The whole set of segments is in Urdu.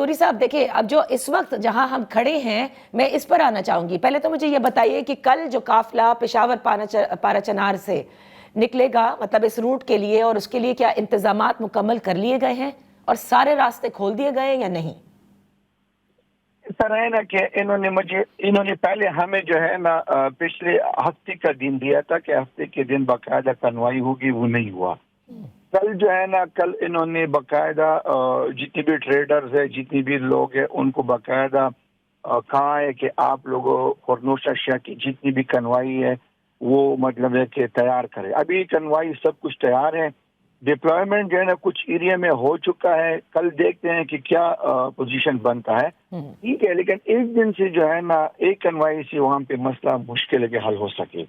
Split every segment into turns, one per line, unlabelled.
توری صاحب دیکھیں، اب جو اس وقت جہاں ہم کھڑے ہیں میں اس پر آنا چاہوں گی. پہلے تو مجھے یہ بتائیے کہ کل جو قافلہ پشاور پارا چنار سے نکلے گا، مطلب اس روٹ کے لیے، اور اس کے لیے کیا انتظامات مکمل کر لیے گئے ہیں اور سارے راستے کھول دیے گئے ہیں یا نہیں؟
اس طرح ہے نا کہ انہوں نے پہلے ہمیں جو ہے نا پچھلے ہفتے کا دن دیا تھا کہ ہفتے کے دن باقاعدہ کنوائی ہوگی، وہ نہیں ہوا. کل جو ہے نا کل انہوں نے باقاعدہ جتنی بھی ٹریڈرز ہیں، جتنی بھی لوگ ہیں، ان کو باقاعدہ کہا ہے کہ آپ لوگوں اور نوشا شاہ کی جتنی بھی کنوائی ہے وہ مطلب ہے کہ تیار کرے. ابھی کنوائی سب کچھ تیار ہے، ڈپلائمنٹ جو ہے نا کچھ ایریا میں ہو چکا ہے. کل دیکھتے ہیں کہ کیا پوزیشن بنتا ہے. ٹھیک ہے، لیکن ایک دن سے جو ہے نا ایک کنوائی سے وہاں پہ مسئلہ مشکل ہے کہ حل ہو سکے،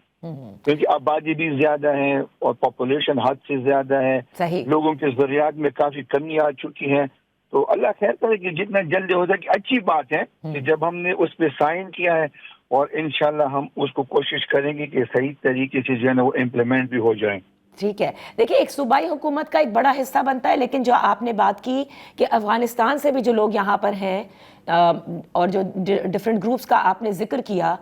کیونکہ آبادی بھی زیادہ ہے اور پاپولیشن حد سے زیادہ ہے.
صحیح.
لوگوں کے ذریعات میں کافی کمی آ چکی ہے. تو اللہ خیر کرے کہ جتنا جلدی ہو سکے. اچھی بات ہے کہ جب ہم نے اس پہ سائن کیا ہے، اور انشاءاللہ ہم اس کو کوشش کریں گے کہ صحیح طریقے سے جو ہے نا وہ امپلیمنٹ بھی ہو جائیں.
ٹھیک ہے. دیکھیں، ایک صوبائی حکومت کا ایک بڑا حصہ بنتا ہے، لیکن جو آپ نے بات کی کہ افغانستان سے بھی جو لوگ یہاں پر ہیں اور جو ڈیفرنٹ گروپس کا آپ نے ذکر کیا،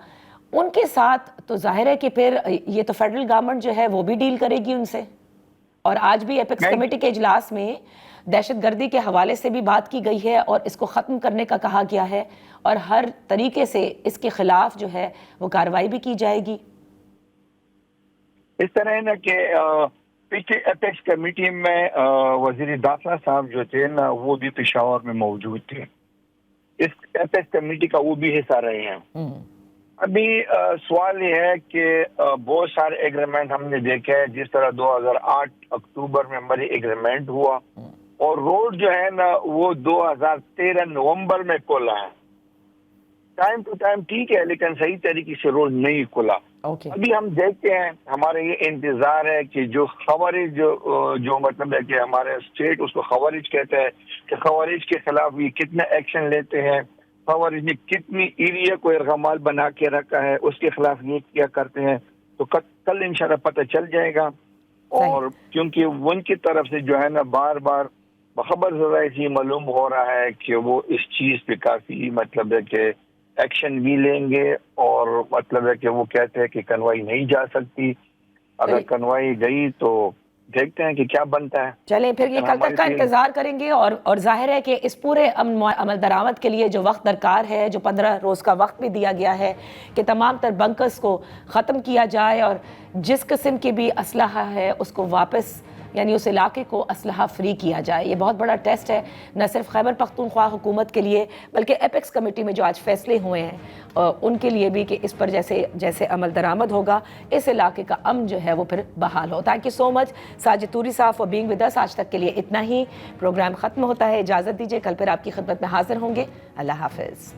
ان کے ساتھ تو ظاہر ہے کہ پھر یہ تو فیڈرل گورنمنٹ جو ہے وہ بھی ڈیل کرے گی ان سے. اور آج بھی ایپیکس کمیٹی کے اجلاس میں دہشت گردی کے حوالے سے بھی بات کی گئی ہے اور اس کو ختم کرنے کا کہا گیا ہے، اور ہر طریقے سے اس کے خلاف جو ہے وہ کارروائی بھی کی جائے گی.
اس طرح ہے نا کہ پچھلے ایپیکس کمیٹی میں وزیر داخلہ صاحب جو تھے نا وہ بھی پشاور میں موجود تھے. اس ایپیکس کمیٹی کا وہ بھی حصہ رہے ہیں. ابھی سوال یہ ہے کہ بہت سارے ایگریمنٹ ہم نے دیکھے ہیں، جس طرح 2008 اکتوبر میں ہماری ایگریمنٹ ہوا، اور روڈ جو ہے نا وہ 2013 نومبر میں کھلا ہے. ٹائم ٹو ٹائم ٹھیک ہے، لیکن صحیح طریقے سے روڈ نہیں کھلا. ابھی ہم دیکھتے ہیں، ہمارے یہ انتظار ہے کہ جو خوارج جو مطلب ہے کہ ہمارے اسٹیٹ اس کو خوارج کہتے ہیں، کہ خوارج کے خلاف یہ کتنا ایکشن لیتے ہیں، خوارج نے کتنی ایریا کو ارغمال بنا کے رکھا ہے، اس کے خلاف یہ کیا کرتے ہیں. تو کل انشاءاللہ پتہ چل جائے گا. اور کیونکہ ان کی طرف سے جو ہے نا بار بار بخبر ذرائع سے معلوم ہو رہا ہے کہ وہ اس چیز پہ کافی مطلب ہے کہ ایکشن بھی لیں گے، اور مطلب ہے کہ وہ کہتے ہیں کہ کنوائی نہیں جا سکتی. اگر کنوائی گئی تو دیکھتے ہیں کہ کیا بنتا ہے.
چلیں پھر یہ کل تک کا انتظار کریں گے. اور ظاہر ہے کہ اس پورے عمل درآمد کے لیے جو وقت درکار ہے، جو 15 روز کا وقت بھی دیا گیا ہے کہ تمام تر بنکرز کو ختم کیا جائے، اور جس قسم کی بھی اسلحہ ہے اس کو واپس، یعنی اس علاقے کو اسلحہ فری کیا جائے. یہ بہت بڑا ٹیسٹ ہے نہ صرف خیبر پختونخوا حکومت کے لیے، بلکہ ایپیکس کمیٹی میں جو آج فیصلے ہوئے ہیں ان کے لیے بھی، کہ اس پر جیسے عمل درآمد ہوگا اس علاقے کا امن جو ہے وہ پھر بحال ہو. تھینک یو سو مچ ساجد توری صاحب فار بینگ ود اس. آج تک کے لیے اتنا ہی. پروگرام ختم ہوتا ہے، اجازت دیجیے، کل پھر آپ کی خدمت میں حاضر ہوں گے. اللہ حافظ.